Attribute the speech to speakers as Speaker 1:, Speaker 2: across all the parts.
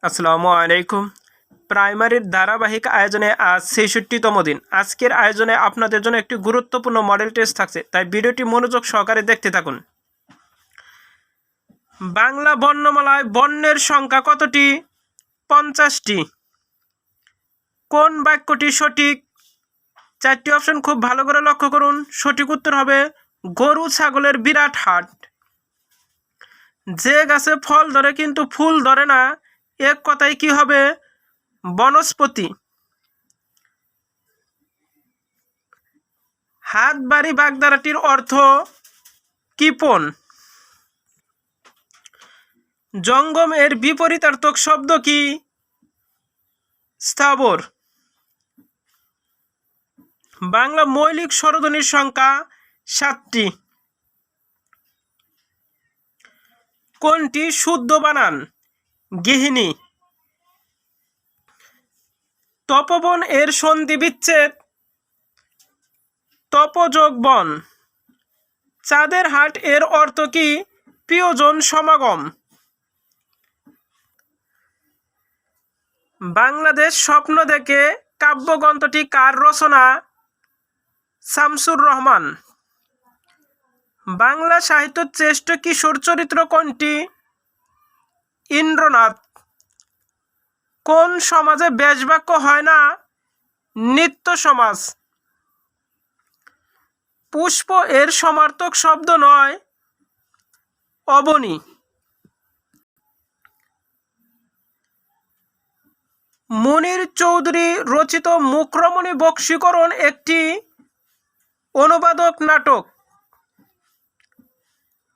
Speaker 1: আসসালামু আলাইকুম। প্রাইমারির ধারাবাহিক আয়োজনে আজ ৬৬তম দিন। আজকের আয়োজনে আপনাদের জন্য একটি গুরুত্বপূর্ণ মডেল টেস্ট থাকছে, তাই ভিডিওটি মনোযোগ সহকারে দেখতে থাকুন। বাংলা বর্ণমালায় বর্ণের সংখ্যা কতটি? ৫০টি। কোন বাক্যটি সঠিক? ৪টি অপশন খুব ভালো করে লক্ষ্য করুন। সঠিক উত্তর হবে গরু ছাগলের বিরাট হাট। যে গাছে ফল ধরে কিন্তু ফুল ধরে না, এক কথায় কি হবে? বনস্পতি। হাত বাড়ি বাগধারাটির অর্থ কৃপণ। জঙ্গম এর বিপরীতার্থক শব্দ কি? স্থাবর। বাংলা মৌলিক স্বরধ্বনির সংখ্যা ৭টি। কোনটি শুদ্ধ বানান? গৃহিণী। তপবন এর সন্ধি বিচ্ছেদ তপযোগ বন। চাঁদের হাট এর অর্থ কি? প্রিয়জন সমাগম। বাংলাদেশ স্বপ্ন দেখে কাব্যগ্রন্থটি কার রচনা? শামসুর রহমান। বাংলা সাহিত্যের শ্রেষ্ঠ কিশোর চরিত্র কোনটি? ইন্দ্রনাথ। কোন সমাজে বেশবাক্য হয় না? নিত্য সমাজ। পুষ্প এর সমার্থক শব্দ নয়, অবনী। মুনির চৌধুরী রচিত মুখরমণী বক্সীকরণ একটি অনুবাদক নাটক।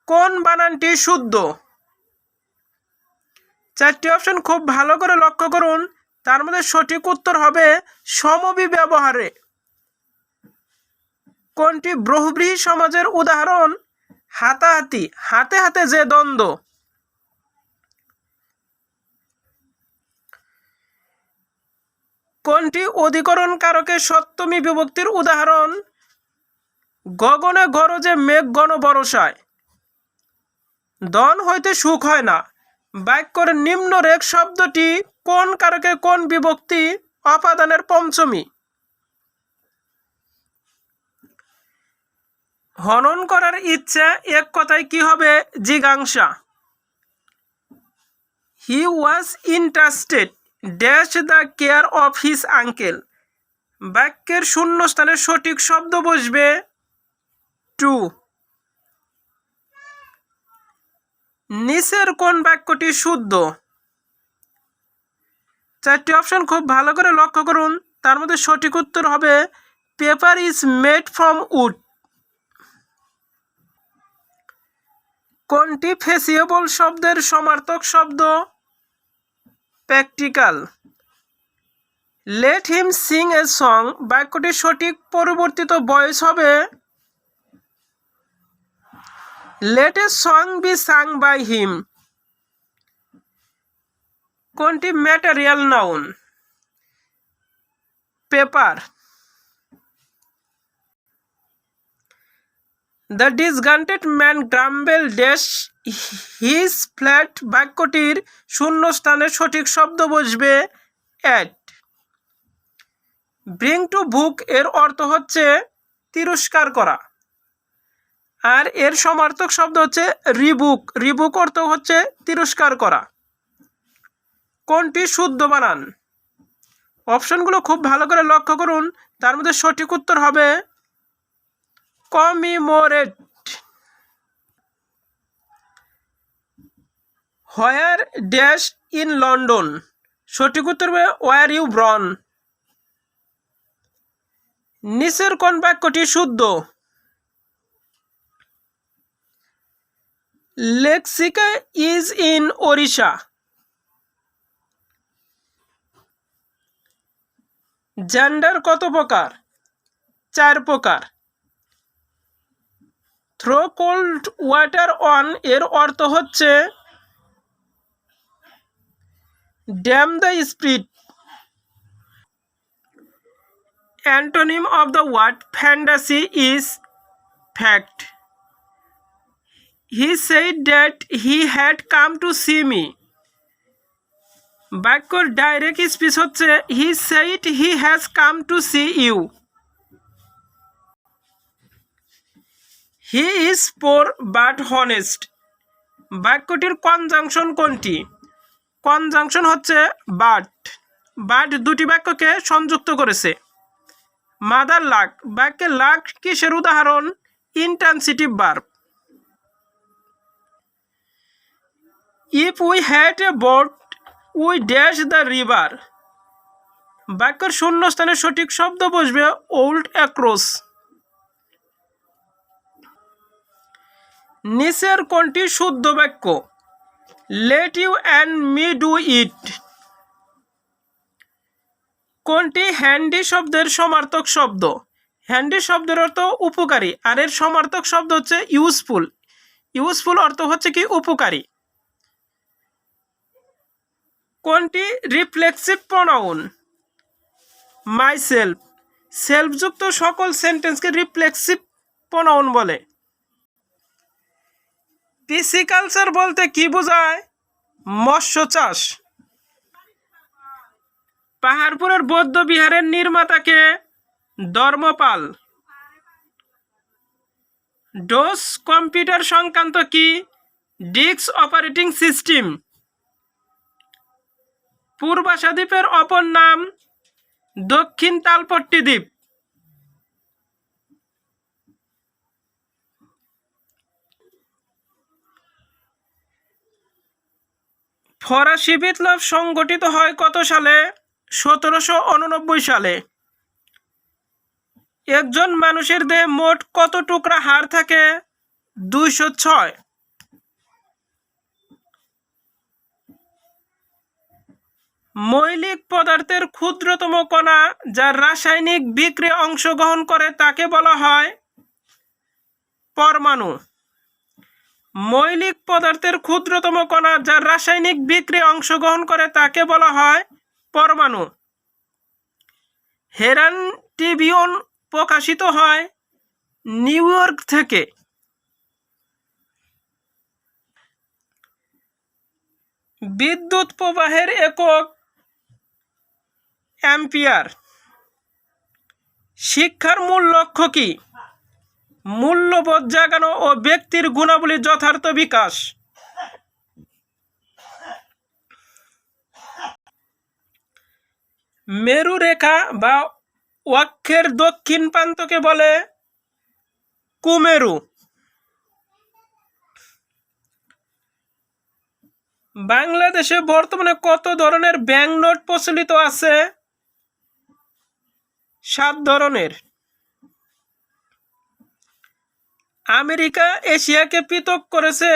Speaker 1: কোন বানানটি শুদ্ধ? 4টি অপশন খুব ভালো করে লক্ষ্য করুন। তার মধ্যে সঠিক উত্তর হবে সমবি ব্যবহারে। কোনটি বহুব্রীহি সমাজের উদাহরণ? হাতাহাতি, হাতে হাতে যে দ্বন্দ্ব। কোনটি অধিকরণ কারকে সপ্তমী বিভক্তির উদাহরণ? গগনে গরজে মেঘ গণ বরসায়। ধন হইতে সুখ হয় না। বাক্যের নিম্নরেখ শব্দটি কোন কারকে কোন বিভক্তি অপাদানের পঞ্চমী? হনন করার ইচ্ছা এক কথায় কি হবে? জিজ্ঞাসা। He was interested dash the care of his uncle. বাক্যের শূন্যস্থানে সঠিক শব্দ বসবে টু। নিচের কোন বাক্যটি শুদ্ধ? 4টি অপশন খুব ভালো করে লক্ষ্য করুন। তার মধ্যে সঠিক উত্তর হবে paper is made from wood. কোনটি ফেসিয়েবল শব্দের সমার্থক শব্দ? Practical. Let him sing a song বাক্যটির সঠিক পরিবর্তিত ভয়েস হবে let a song be sung by him. কোনটি material noun? Paper. The disgruntled man grumble dash his flat বাক্যটির শূন্যস্থানে সঠিক শব্দ বসবে অ্যাট। ব্রিং টু বুক এর অর্থ হচ্ছে তিরস্কার করা, আর এর সমার্থক শব্দ হচ্ছে রিবুক। রিবুক অর্থ হচ্ছে তিরস্কার করা। কোনটি শুদ্ধ বানান? অপশনগুলো খুব ভালো করে লক্ষ্য করুন। তার মধ্যে সঠিক উত্তর হবে কমিমোরেট। হোয়ার ড্যাশ ইন লন্ডন সঠিক উত্তর হবে ওয়ার ইউ ব্রন। নিচের কোন বাক্যটি শুদ্ধ? লেক্সিকা ইজ ইন ওড়িশা। জেন্ডার কত প্রকার? 4 প্রকার। থ্রো কোল্ড ওয়াটার অন এর অর্থ হচ্ছে damp the spirit. Antonym of the word fantasy is fact. He said that he had come to see me. বাক্যর ডাইরেক্ট স্পিচ হচ্ছে he said he has come to see you. He is poor but honest. বাক্যটির conjunction কোনটি? Conjunction হচ্ছে but. But দুটি বাক্যকে সংযুক্ত করেছে। Mother lakh, বাক্যে লাক কিসের উদাহরণ? Intransitive verb. If we had a boat we dash the river. বাক্যের শূন্যস্থানে সঠিক শব্দ বসবে ওল্ড অ্যাক্রস। নিচের কোনটি শুদ্ধ বাক্য? Let you and me do it. কোনটি হ্যান্ডি শব্দের সমার্থক শব্দ? হ্যান্ডি শব্দের অর্থ উপকারী, আর এর সমার্থক শব্দ হচ্ছে ইউজফুল। ইউজফুল অর্থ হচ্ছে কি উপকারী। কোনটি রিফ্লেক্সিভ প্রোনাউন? মাইসেলফ। সেলফযুক্ত সকল সেন্টেন্সকে রিফ্লেক্সিভ প্রোনাউন বলে। পিসিকালচার বলতে কি বোঝায়? মৎস্য চাষ। পাহাড়পুরের বৌদ্ধ বিহারের নির্মাতাকে? ধর্মপাল। ডোস কম্পিউটার সংক্রান্ত কি? Disk operating system. পূর্বাশা দ্বীপের অপর নাম? দক্ষিণ তালপট্টি দ্বীপ। ফরাসি বিপ্লব সংগঠিত হয় কত সালে? 1789 সালে। একজন মানুষের দেহে মোট কত টুকরা হাড় থাকে? 206। মৌলিক পদার্থের ক্ষুদ্রতম কণা যা রাসায়নিক বিক্রিয়ায় অংশগ্রহণ করে তাকে বলা হয় পরমাণু। মৌলিক পদার্থের ক্ষুদ্রতম কণা যা রাসায়নিক বিক্রিয়ায় অংশগ্রহণ করে তাকে বলা হয় পরমাণু। হেরান ট্রিবিউন প্রকাশিত হয় নিউ ইয়র্ক থেকে। বিদ্যুৎ প্রবাহের একক অ্যাম্পিয়ার। শিক্ষার মূল লক্ষ্য কি? মূল্যবোধ জাগানো ও ব্যক্তির গুণাবলীর যথার্থ বিকাশ। মেরু রেখা বা অক্ষের দক্ষিণ প্রান্তকে বলে কুমেরু। বাংলাদেশে বর্তমানে কত ধরনের ব্যাংক নোট প্রচলিত আছে? 7 ধরনের। আমেরিকা এশিয়াকে পৃথক করেছে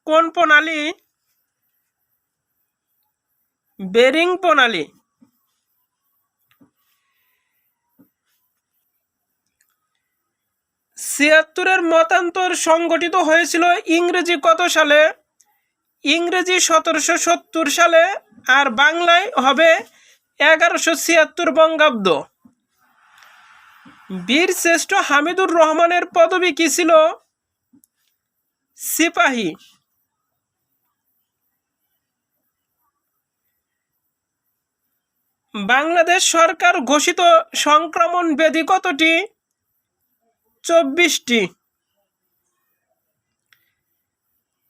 Speaker 1: কোন প্রণালী? বেরিং প্রণালী। 76-এর মতান্তর সংগঠিত হয়েছিল ইংরেজি কত সালে? ইংরেজি 1770 সালে, আর বাংলায় হবে 1176 বঙ্গাব্দ। বীর শ্রেষ্ঠ হামিদুর রহমানের পদবি কি ছিল? সিপাহী। বাংলাদেশ সরকার ঘোষিত সংক্রমণ ব্যাধি কতটি? 24টি।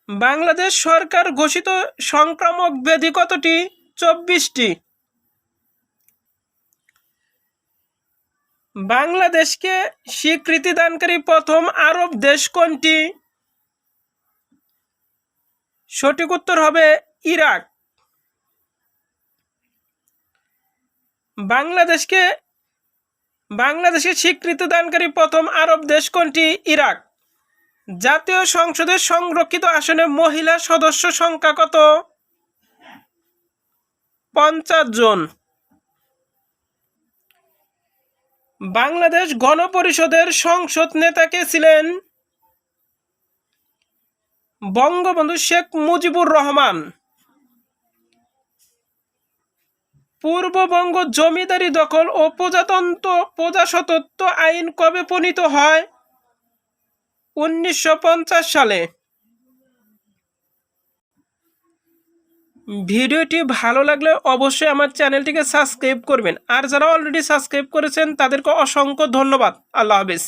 Speaker 1: বাংলাদেশ সরকার ঘোষিত সংক্রামক ব্যাধি কতটি? 24টি। বাংলাদেশকে স্বীকৃতি দানকারী প্রথম আরব দেশ কোনটি? সঠিক উত্তর হবে ইরাক। বাংলাদেশকে স্বীকৃতি দানকারী প্রথম আরব দেশ কোনটি? ইরাক। জাতীয় সংসদের সংরক্ষিত আসনে মহিলা সদস্য সংখ্যা কত? 50 জন। বাংলাদেশ গণপরিষদের সংসদ নেতা কে ছিলেন? বঙ্গবন্ধু শেখ মুজিবুর রহমান। পূর্ববঙ্গ জমিদারি দখল ও প্রজাস্বত্ব আইন কবে প্রণীত হয়? 1950 সালে। ভিডিওটি ভালো লাগলে অবশ্যই আমার চ্যানেলটিকে সাবস্ক্রাইব করবেন, আর যারা অলরেডি সাবস্ক্রাইব করেছেন তাদেরকে অসংখ্য ধন্যবাদ। আল্লাহ হাফেজ।